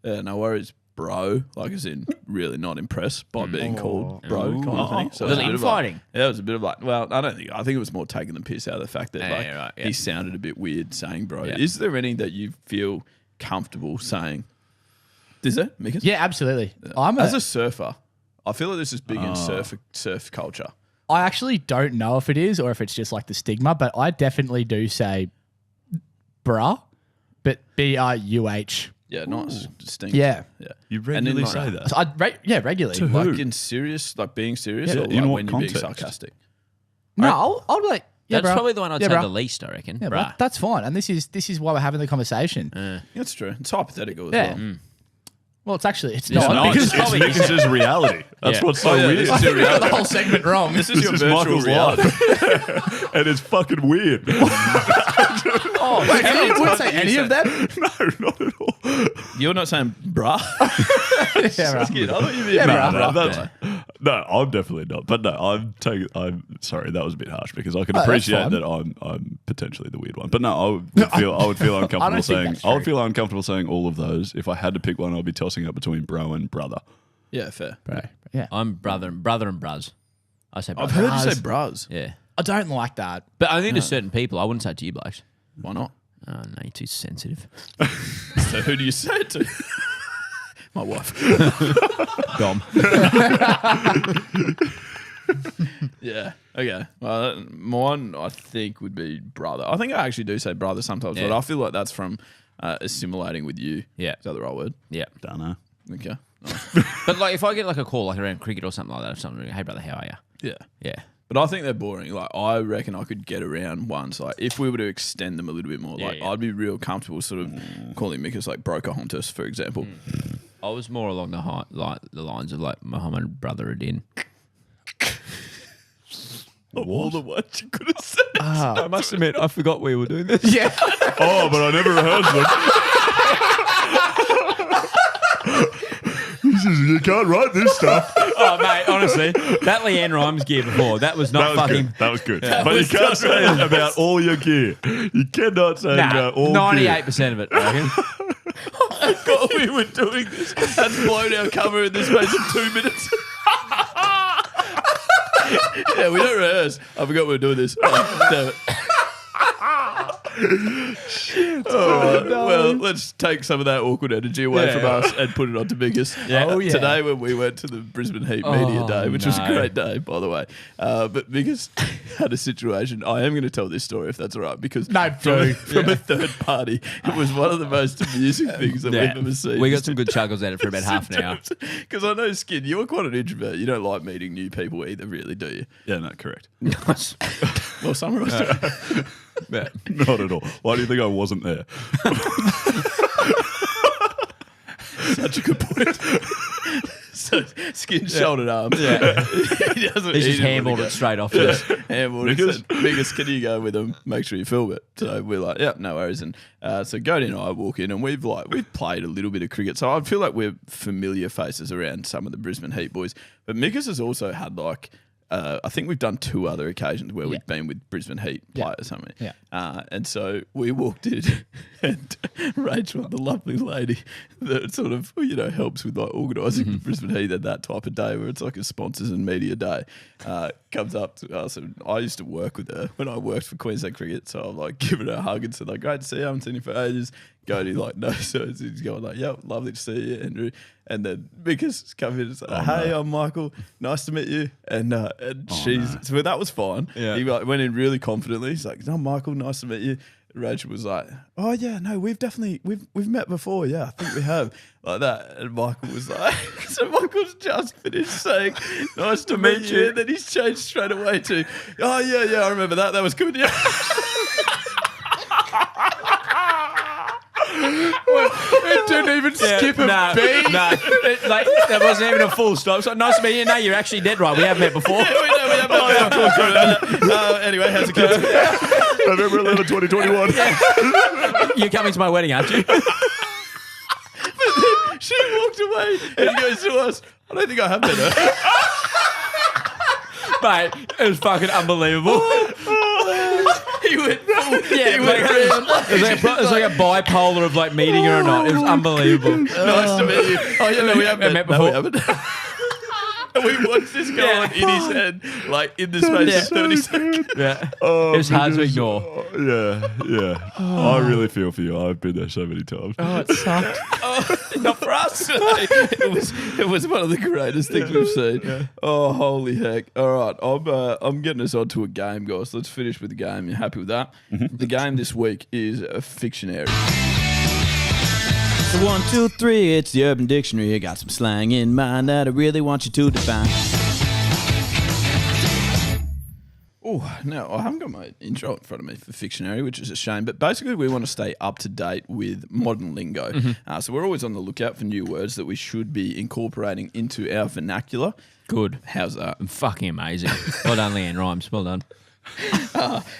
S4: "Yeah, no worries, bro." Like, as in really not impressed by being called bro, kind of thing. So it
S5: Was
S4: a
S5: it
S4: bit of like-
S5: infighting?
S4: yeah, it was a bit of like, well, I think it was more taking the piss out of the fact that like
S5: Yeah, right, yeah.
S4: he sounded a bit weird saying bro.
S5: Yeah.
S4: Is there any that you feel comfortable saying? Is there, Mickus?
S6: Yeah, absolutely.
S4: As a surfer, I feel like this is big in surf culture.
S6: I actually don't know if it is or if it's just like the stigma, but I definitely do say bruh, but B-R-U-H.
S4: Yeah, nice, distinct.
S6: Yeah.
S4: yeah.
S7: You
S4: And then,
S7: regularly
S4: like,
S7: say that.
S6: So regularly.
S7: To
S4: Like
S7: who?
S4: in serious, like being serious,
S7: Yeah,
S4: or
S7: in
S4: like
S7: what
S4: when you're being
S7: context?
S4: sarcastic.
S6: No, I'll be like, yeah,
S5: That's
S6: bro.
S5: probably the one I'd
S6: Yeah,
S5: say
S6: bro.
S5: the least, I reckon.
S6: Yeah,
S5: Bruh.
S6: bro, that's fine. And this is why we're having the conversation.
S4: That's true. It's hypothetical as
S6: Yeah.
S4: well.
S6: Well, it's actually it's
S7: It's
S6: not.
S7: not.
S6: because
S7: It's Mickus' reality. That's
S5: Yeah.
S7: what's so
S4: Oh, yeah,
S7: weird.
S4: this
S6: I
S4: is
S6: think
S4: your
S6: we got the
S4: reality.
S6: whole segment wrong.
S4: This is your
S7: This is
S4: virtual
S7: Michael's
S4: reality.
S7: life. And it's fucking weird.
S6: Oh, wait, you wouldn't say any of that?
S7: No, not at all.
S4: You're not saying bruh.
S6: Yeah, bro.
S4: I thought you meant
S6: Yeah,
S4: bruh.
S6: bro.
S7: No, I'm definitely not. But no, I'm sorry, that was a bit harsh because I can
S6: that's
S7: appreciate
S6: fine.
S7: that I'm potentially the weird one. But no, I would feel uncomfortable
S6: think
S7: saying
S6: that's
S7: I would
S6: true.
S7: feel uncomfortable saying all of those. If I had to pick one, I'd be tossing up between bro and brother.
S4: Yeah, fair.
S6: Right. Yeah.
S5: I'm brother and bruz. I say
S4: I've
S5: brother.
S4: heard you say bras.
S5: Yeah.
S6: I don't like that.
S5: But only to certain people. I wouldn't say it to you, blokes.
S4: Why not?
S5: Oh, no, you're too sensitive.
S4: So who do you say it to? My wife.
S5: Dom.
S4: Yeah. Okay. Well, mine I think would be brother. I think I actually do say brother sometimes, but
S5: Yeah.
S4: I feel like that's from assimilating with you.
S5: Yeah.
S4: Is that the right word?
S5: Yeah.
S7: Don't know.
S4: Okay. Nice.
S5: But like if I get like a call like around cricket or something like that, or something, hey brother, how are you?
S4: Yeah.
S5: Yeah.
S4: But I think they're boring. Like I reckon I could get around ones. Like if we were to extend them a little bit more, like
S5: yeah.
S4: I'd be real comfortable sort of calling Mickus like Brocahontas, for example.
S5: I was more along the lines of like Muhammad brother Adin.
S4: Of all the ones you could have said.
S5: I must admit, I forgot we were doing this.
S6: Yeah.
S7: Oh, but I never rehearsed them. You can't write this stuff.
S5: Oh mate, honestly, that Leanne Rhymes gear before, that was not fucking
S7: That was good. But you can't say it about all your gear. You cannot say about all
S5: 98% of it, I reckon.
S4: I forgot we were doing this. That's blown our cover in the space of 2 minutes. Yeah, we don't rehearse. I forgot we were doing this. Oh, damn it. Well, let's take some of that awkward energy away from us and put it onto Mickus.
S5: Yeah. Oh, yeah.
S4: Today when we went to the Brisbane Heat Media Day, which was a
S5: no.
S4: great day, by the way. But Mickus had a situation. I am going to tell this story if that's all right, because from a third party, it was one of the most amusing things that we've ever seen.
S5: We got some good chuckles at it for about half an hour.
S4: Because I know, Skin, you're quite an introvert. You don't like meeting new people either, really, do you?
S7: Yeah, no, correct.
S4: Well, some of us do.
S5: Yeah.
S7: Not at all. Why do you think I wasn't there?
S4: Such a good point. So, Skin shouldered arms.
S5: Yeah.
S4: He doesn't.
S5: He's
S4: he
S5: just
S4: didn't
S5: handballed
S4: wanna go.
S5: it straight off. Just,
S4: Handballed. He said, Mickus, can you go with them? Make sure you film it. So we're like, yeah, no worries. And so Cody and I walk in, and we've played a little bit of cricket. So I feel like we're familiar faces around some of the Brisbane Heat boys. But Mickus has also had like. I think we've done 2 other occasions where we've been with Brisbane Heat players or something.
S6: Yeah.
S4: And so we walked in, and Rachel, the lovely lady that sort of, helps with like organising Brisbane Heat at that type of day where it's like a sponsors and media day, comes up to us. And I used to work with her when I worked for Queensland Cricket. So I'm like giving her a hug and said, like, great to see you. I haven't seen you for ages. Cody like, no. So he's going like, yep, lovely to see you, Andrew. And then Mickus come in and say, hey, I'm Michael. Nice to meet you. And so that was fine.
S5: Yeah.
S4: He like, went in really confidently. He's like, no, Michael, nice to meet you. Rachel was like, oh yeah, no, we've met before. Yeah, I think we have. Like that. And Michael was like, so Michael's just finished saying, nice to meet you. And then he's changed straight away to, oh yeah, I remember that. That was good. Yeah.
S6: It didn't even skip a beat.
S5: No, like that wasn't even a full stop. So nice to meet you. No, you're actually dead right. We have met before.
S4: We have anyway, how's it going?
S7: November 11, 2021.
S5: You're coming to my wedding, aren't you?
S4: She walked away and he goes to us, I don't think I have met her.
S5: Mate, it was fucking unbelievable.
S4: He went full.
S5: Yeah,
S4: He went round.
S5: it was like a bipolar of like meeting her or not. It was unbelievable.
S4: Nice to meet you. Oh yeah, no, we haven't
S5: met
S4: No, we
S5: before.
S4: haven't. And we watched this go on in his head, like in the space of 30 seconds.
S5: Yeah,
S7: Oh,
S5: it was hard to
S7: goodness.
S5: ignore.
S7: Yeah. I really feel for you. I've been there so many times.
S5: Oh, it sucked.
S4: Not for us. It was one of the greatest things we've seen. Oh, holy heck. All right, I'm getting us onto a game, guys. Let's finish with the game. You happy with that? The game this week is Fictionary. So 1, 2, 3, it's the Urban Dictionary. I got some slang in mind that I really want you to define. Oh, no, I haven't got my intro in front of me for Fictionary, which is a shame. But basically, we want to stay up to date with modern lingo. So we're always on the lookout for new words that we should be incorporating into our vernacular.
S5: Good.
S4: How's that?
S5: Fucking amazing. Well done, Leanne Rhymes. Well done.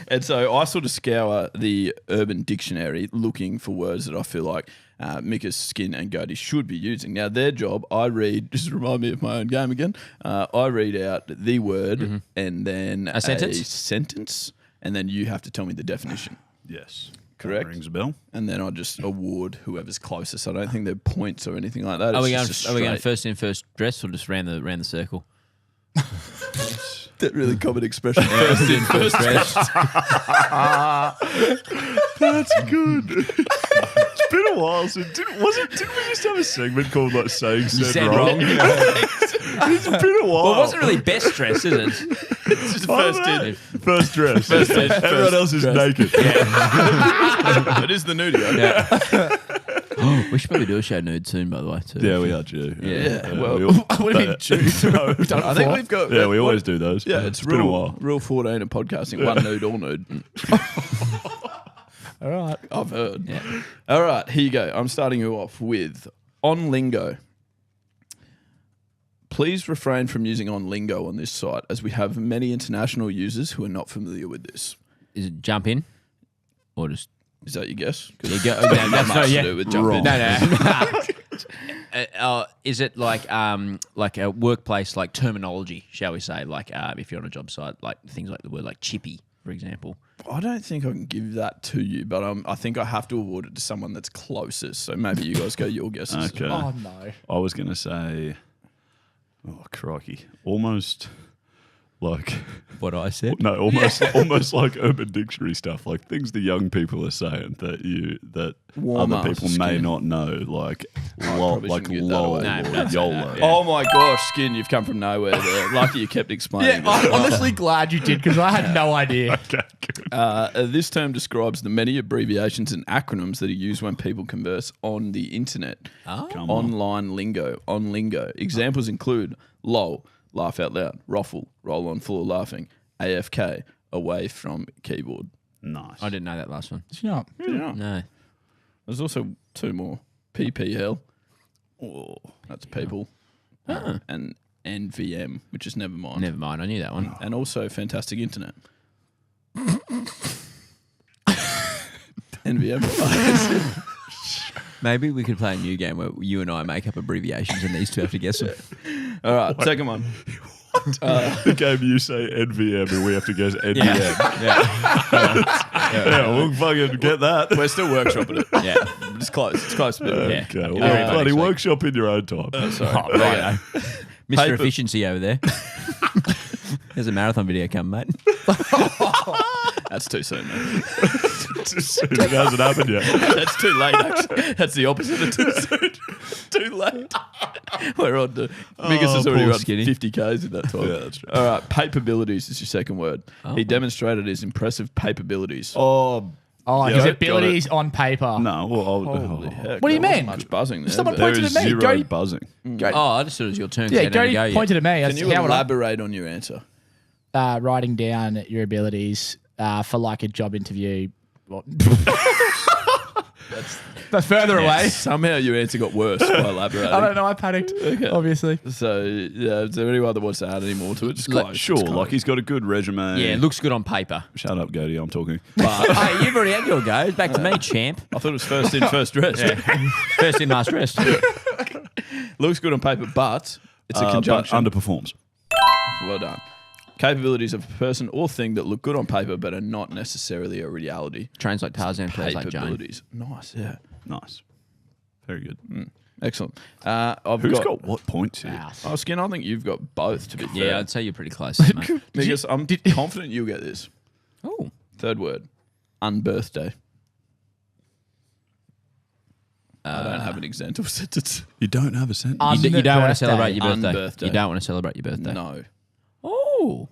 S4: And so I sort of scour the Urban Dictionary looking for words that I feel like Mickus, Skin and Goaty should be using. Now, their job, I read, just remind me of my own game again, I read out the word and then
S5: A sentence?
S4: sentence, and then you have to tell me the definition.
S7: Yes.
S4: Correct.
S7: That rings a bell.
S4: And then I just award whoever's closest. I don't think there are points or anything like that.
S5: Are
S4: It's
S5: we going?
S4: just a
S5: Are we going
S4: straight-
S5: first in, first dress, or just round the circle?
S4: That really common expression. First in, first dressed.
S7: That's good. It's been a while since. Didn't we just have a segment called like saying said wrong? It's been a while.
S5: Well, it wasn't really best dress, is it?
S4: It's just first in.
S7: First dress.
S4: in,
S7: Everyone
S4: first
S7: else is
S4: dress.
S7: naked.
S4: It is the Nudio.
S5: Yeah. We should probably do a show nude soon, by the way. Too.
S7: Yeah, we are due.
S5: Yeah.
S4: Well,
S7: we all-
S6: What do you mean, Jude? We've done it
S4: I think
S6: before.
S4: we've got.
S7: yeah, we always do those.
S4: Yeah, it's
S7: been a
S4: rule,
S7: while.
S4: rule 14 of podcasting. One nude, all nude.
S6: All right.
S4: I've heard.
S5: Yeah.
S4: All right, here you go. I'm starting you off with on lingo. Please refrain from using on lingo on this site, as we have many international users who are not familiar with this.
S5: Is it jump in, or just
S4: Is that your guess? 'Cause
S5: you go?
S4: it's not
S5: That's
S4: much
S5: not
S4: to
S5: yeah.
S4: do with jumping.
S5: No. Is it like a workplace like terminology? Shall we say like if you're on a job site, like things like the word like chippy, for example.
S4: I don't think I can give that to you, but I think I have to award it to someone that's closest. So maybe you guys go your guesses.
S7: Okay.
S6: Oh, no.
S7: I was going to say, oh, crikey. Almost like,
S5: What I said.
S7: no, almost like Urban Dictionary stuff, like things the young people are saying that
S4: Warmer
S7: other people may
S4: skin.
S7: not know, like
S4: probably
S7: like
S4: shouldn't give that
S7: lol
S4: away.
S5: No,
S7: or
S5: don't say
S7: YOLO.
S5: that, yeah.
S4: Oh my gosh, Skin, you've come from nowhere there. Lucky you kept explaining.
S6: Yeah, I'm honestly glad you did because I had no idea.
S7: Okay, good.
S4: This term describes the many abbreviations and acronyms that are used when people converse on the internet.
S7: Come on.
S4: Online lingo, on lingo. Examples include LOL, laugh out loud, ruffle, roll on floor laughing, AFK, away from keyboard.
S7: Nice.
S5: I didn't know that last one.
S6: Yeah.
S5: No.
S4: There's also two more. PPL, oh, that's people, and NVM, which is never mind.
S5: Never mind. I knew that one.
S4: And also Fantastic Internet. NVM.
S5: Maybe we could play a new game where you and I make up abbreviations and these two have to guess them.
S4: All right, second one.
S7: The game you say NVM and we have to guess NVM.
S5: Yeah.
S7: Yeah, we'll fucking get that.
S4: We're still workshopping it.
S5: Yeah.
S4: It's close. It's close. But
S5: Yeah.
S7: Okay, well,
S5: Very
S7: bloody
S5: much so.
S7: workshop in your own time.
S4: sorry.
S5: Oh, right. Mr.
S4: Paper-
S5: Efficiency over there. There's a marathon video coming, mate.
S4: That's too soon, man.
S7: It hasn't happened yet.
S4: That's too late, actually. That's the opposite of too soon. Too late. We're on to... Mickus has already
S5: poor
S4: run
S5: Skinny.
S4: 50 Ks in that time.
S7: Yeah, that's right.
S4: All right, capabilities is your second word. He demonstrated his impressive capabilities.
S7: Oh,
S6: Oh,
S7: Yeah,
S6: his
S7: got
S6: abilities on paper.
S7: no. Well,
S4: Holy heck.
S6: What do you
S4: there wasn't
S6: mean?
S4: much buzzing there.
S6: Someone
S4: but-
S7: there
S6: pointed
S7: is
S6: at me.
S7: zero
S6: Go-
S7: buzzing.
S5: Oh, I just thought it was your turn. 'cause
S6: Yeah,
S5: they don't
S6: Jody
S5: go yet.
S6: pointed at me.
S4: Can you
S6: How would I-
S4: elaborate on your answer?
S6: writing down your abilities for like a job interview. Well, but further away.
S4: Somehow your answer got worse by elaborating.
S6: I don't know. I panicked. Obviously.
S4: So, yeah, is there anyone that wants to add any more to it? Just
S5: Like,
S4: close.
S7: Sure,
S4: Just close.
S7: like he's got a good resume.
S5: Yeah, it looks good on paper.
S7: Shut up, Goaty, I'm talking.
S5: Hey, you've already had your go. Back to me, champ.
S4: I thought it was first in, first dressed.
S5: First in, last rest.
S4: Looks good on paper, but it's a
S7: But
S4: conjunction.
S7: underperforms.
S4: Well done. Capabilities of a person or thing that look good on paper but are not necessarily a reality.
S5: Trains like Tarzan, plays like Jane.
S4: Capabilities. Nice, yeah.
S7: Nice. Very good.
S4: Excellent. I've
S7: Who's
S4: got...
S7: got what points here?
S4: Oh, Skin, I think you've got both, to be fair.
S5: Yeah, I'd say you're pretty close, mate.
S4: Because I'm confident you'll get this.
S5: Oh,
S4: Third word. Unbirthday. I don't have an example sentence.
S7: You don't have a sentence.
S5: you don't want to
S6: Birthday.
S5: celebrate your birthday.
S4: Unbirthday.
S5: You don't want to celebrate your birthday.
S4: No.
S5: Oh,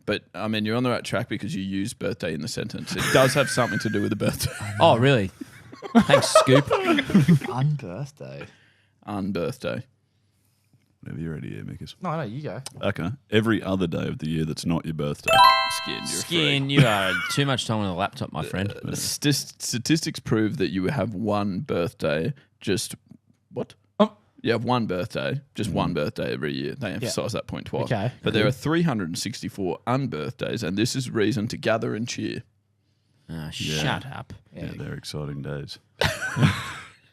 S4: But, I mean, you're on the right track because you use birthday in the sentence. It does have something to do with the birthday.
S5: oh, really? Thanks, Scoop.
S6: Unbirthday.
S4: Unbirthday.
S7: Whenever you're ready here, Mickus.
S6: No, you go.
S7: Okay. Every other day of the year that's not your birthday.
S4: Skin, you're a
S5: Skin, you are too much time on the laptop, my friend.
S4: Statistics prove that you have one birthday just what? You have one birthday, just one birthday every year. They emphasise that point twice.
S6: Okay.
S4: But there are 364 unbirthdays, and this is reason to gather and cheer.
S5: Oh, shut up.
S7: Yeah, they're exciting days.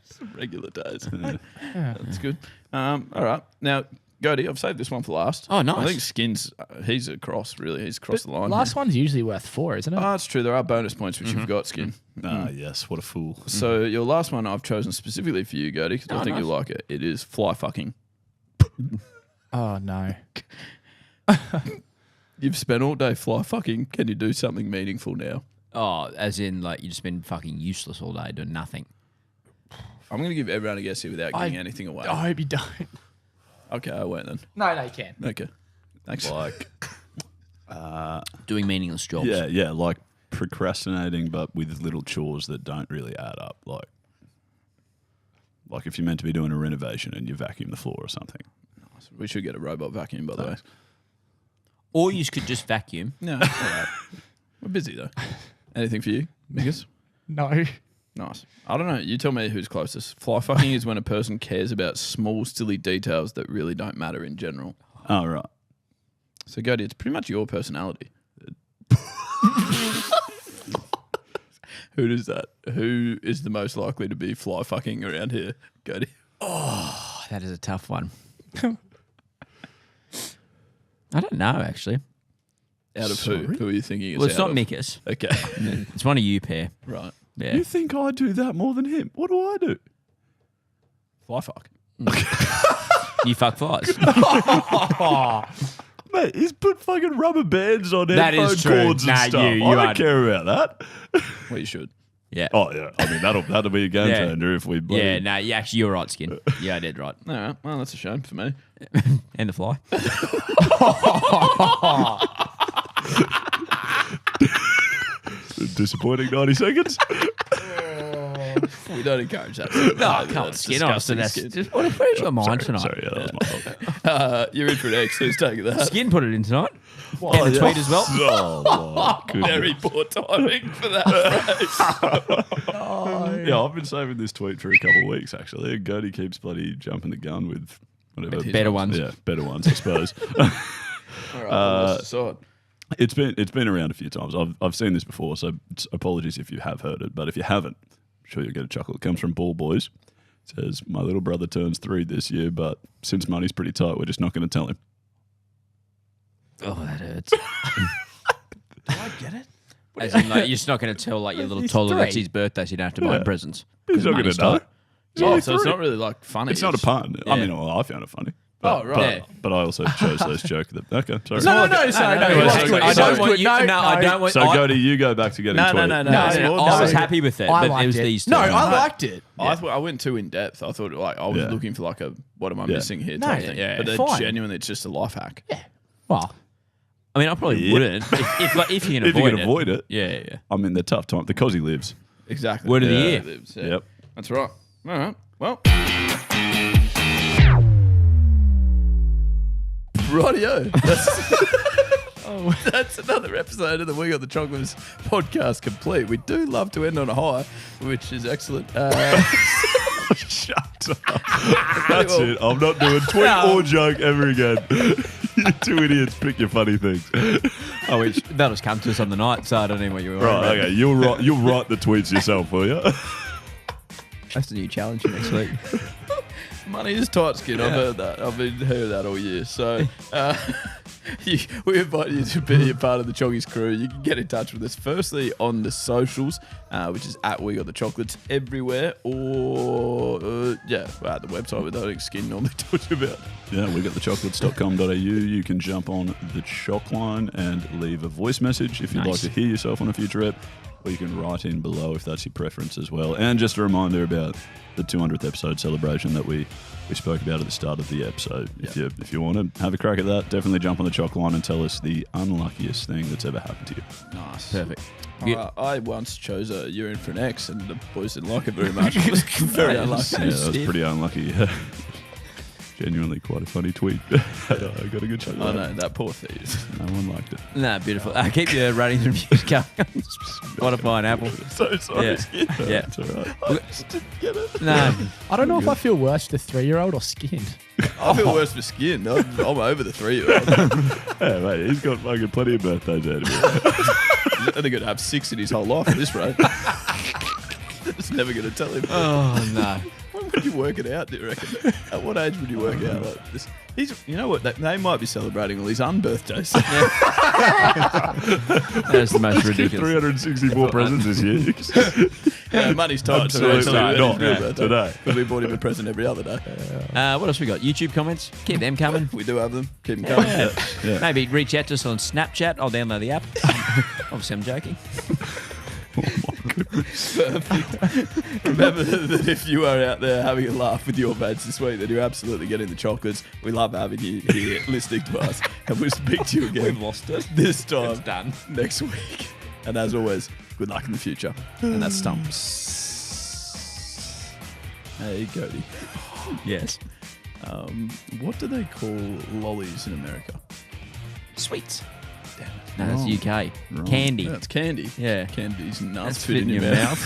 S4: Some regular days. That's good. All right. Now, Goaty, I've saved this one for last.
S5: Oh, nice.
S4: I think Skin's, he's across, really. He's across the line.
S6: Last one's usually worth 4, isn't it?
S4: Oh, that's true. There are bonus points which you've got, Skin.
S7: Ah, yes. What a fool.
S4: So your last one I've chosen specifically for you, Goaty, because I think you'll like it. It is fly fucking.
S6: Oh, no.
S4: You've spent all day fly fucking. Can you do something meaningful now?
S5: Oh, as in, like, you just been fucking useless all day doing nothing.
S4: I'm going to give everyone a guess here without giving anything away.
S6: I hope you don't.
S4: Okay, I won't then.
S6: No, you can.
S4: Okay. Thanks.
S7: Like,
S5: Doing meaningless jobs.
S7: yeah, like procrastinating, but with little chores that don't really add up. Like if you're meant to be doing a renovation and you vacuum the floor or something.
S4: We should get a robot vacuum, by the way.
S5: Or you could just vacuum.
S4: No, all right. We're busy, though. Anything for you, Mickus?
S6: No.
S4: Nice. I don't know. You tell me who's closest. Fly fucking is when a person cares about small, silly details that really don't matter in general.
S7: Oh, right.
S4: So, Goaty, it's pretty much your personality. Who does that? Who is the most likely to be fly fucking around here, Goaty?
S5: Oh, that is a tough one. I don't know, actually.
S4: Out of who? Who are you thinking is
S5: Well, it's
S4: out
S5: not
S4: of?
S5: Mickus.
S4: Okay.
S5: It's one of you pair.
S4: Right.
S5: Yeah.
S7: You think I do that more than him? What do I do?
S4: Fly fuck.
S5: You fuck flies.
S7: Mate, he's put fucking rubber bands on
S5: That
S7: headphone
S5: is true.
S7: cords and
S5: Nah,
S7: stuff.
S5: you
S7: I
S5: are-
S7: don't care about that.
S4: Well, you should.
S5: Yeah.
S7: Oh, yeah. I mean, that'll be a game
S5: Yeah.
S7: changer if we bloody...
S5: Yeah, no, actually, you're right, Skin. Yeah, I did right.
S4: All right. Well, that's a shame for me.
S5: And the fly.
S7: Disappointing 90 seconds.
S4: We don't encourage that.
S5: No, come on, Skin. Honestly, that's just where's your mind tonight?
S7: Sorry, yeah, that was my fault.
S4: You're in for an X. Who's taking that?
S5: Skin put it in tonight. And the tweet as well.
S7: Oh, my goodness.
S4: Very poor timing for that phrase.
S7: Yeah, I've been saving this tweet for a couple of weeks, actually. Goaty keeps bloody jumping the gun with whatever.
S5: Better ones.
S7: Yeah, better ones, I suppose.
S4: All right. Well, let's decide.
S7: It's been around a few times. I've seen this before, so apologies if you have heard it. But if you haven't, I'm sure you'll get a chuckle. It comes from Ball Boys. It says, my little brother turns 3 this year, but since money's pretty tight, we're just not going to tell him.
S5: Oh, that hurts. Do I get it? As in, like, you're just not going to tell like your little toddler that's his birthday, so you don't have to buy him presents.
S7: He's not going to know.
S4: Oh, so it's not really like funny.
S7: It's not a pun. I mean, well, I found it funny. But,
S4: right.
S7: But I also chose this joke. Okay, sorry.
S6: No, sorry. No,
S5: I don't want you. No, I don't want.
S7: So, Goaty, you go back to getting
S4: No.
S5: I was happy with it,
S6: I
S5: but
S6: liked
S5: it was
S6: it.
S5: these two.
S6: No, I liked it.
S4: I went too in depth. I thought like I was
S7: Yeah.
S4: looking for like a what am I
S7: Yeah.
S4: missing here
S6: No,
S4: type thing.
S5: yeah,
S4: But they're
S6: fine.
S4: genuinely it's just a life hack.
S6: Well,
S5: I mean, I probably wouldn't if you can
S7: If you
S5: avoid
S7: can
S5: it.
S7: avoid it.
S5: Yeah.
S7: I mean, the tough time. The cause he lives.
S4: Exactly.
S5: Word of the
S7: Yeah.
S5: year.
S4: Yeah.
S7: Yep.
S4: That's right. All right. Well. Rightio. That's another episode of the We Got the Chocolates podcast complete. We do love to end on a high, which is excellent.
S7: Shut up. That's it. I'm not doing tweet or joke ever again. You two idiots pick your funny things.
S5: Oh, that'll just come to us on the night, so I don't know what you're
S7: Right, okay. You'll write the tweets yourself, will you?
S5: That's the new challenge for next week.
S4: Money is tight, Skin. I've heard that. I've been heard that all year. So we invite you to be a part of the Choggies crew. You can get in touch with us firstly on the socials, which is at We Got the Chocolates everywhere, or at the website with I think Skin normally talks about.
S7: Yeah, we got thechocolates.com.au. You can jump on the Choc line and leave a voice message if you'd like
S5: Nice.
S7: to hear yourself on a future ep. or you can write in below if that's your preference as well. And just a reminder about the 200th episode celebration that we spoke about at the start of the episode. If you want to have a crack at that, definitely jump on the chalk line and tell us the unluckiest thing that's ever happened to you.
S4: Nice.
S5: Perfect.
S4: I once chose a urine for an X, and the boys didn't like it very much. It was very unlucky.
S7: Yeah, that was pretty unlucky. Genuinely quite a funny tweet. I got a good chuckle.
S4: I know, that poor thief.
S7: No one liked it.
S5: Nah, beautiful. Keep your ratings and reviews going. Spotify and Apple.
S7: So sorry.
S5: Yeah.
S7: It's all right.
S3: I just didn't get it.
S5: No.
S6: I don't know if I feel worse for 3-year-old or skinned.
S4: I feel worse for skin. I'm over the 3-year-old.
S7: Hey, mate, he's got fucking plenty of birthdays out of here.
S4: He's only going to have 6 in his whole life at this rate. It's never going to tell him.
S5: Oh, no.
S4: When would you work it out, do you reckon? At what age would you work out like this? You know what? They might be celebrating all his unbirthdays.
S5: That's the most ridiculous.
S7: 364 presents this year.
S4: Yeah, money's tight.
S7: Absolutely
S4: Today.
S7: not. Today.
S4: Because we bought him a present every other day.
S5: What else we got? YouTube comments? Keep them coming.
S4: We do have them. Keep them coming.
S5: Yeah. Maybe reach out to us on Snapchat. I'll download the app. Obviously, I'm joking.
S4: Remember that if you are out there having a laugh with your mates this week, then you're absolutely getting the chocolates. We love having you here listening to us, and we'll speak to you again.
S5: We've lost it.
S4: This time
S5: It's done.
S4: next week. And as always, good luck in the future. And that's Stumps. Hey, Cody.
S5: Yes.
S4: What do they call lollies in America?
S5: Sweets. No, that's UK. Candy.
S4: Yeah, it's candy.
S5: Yeah.
S4: Candy's nuts
S5: That's
S4: fit in your mouth.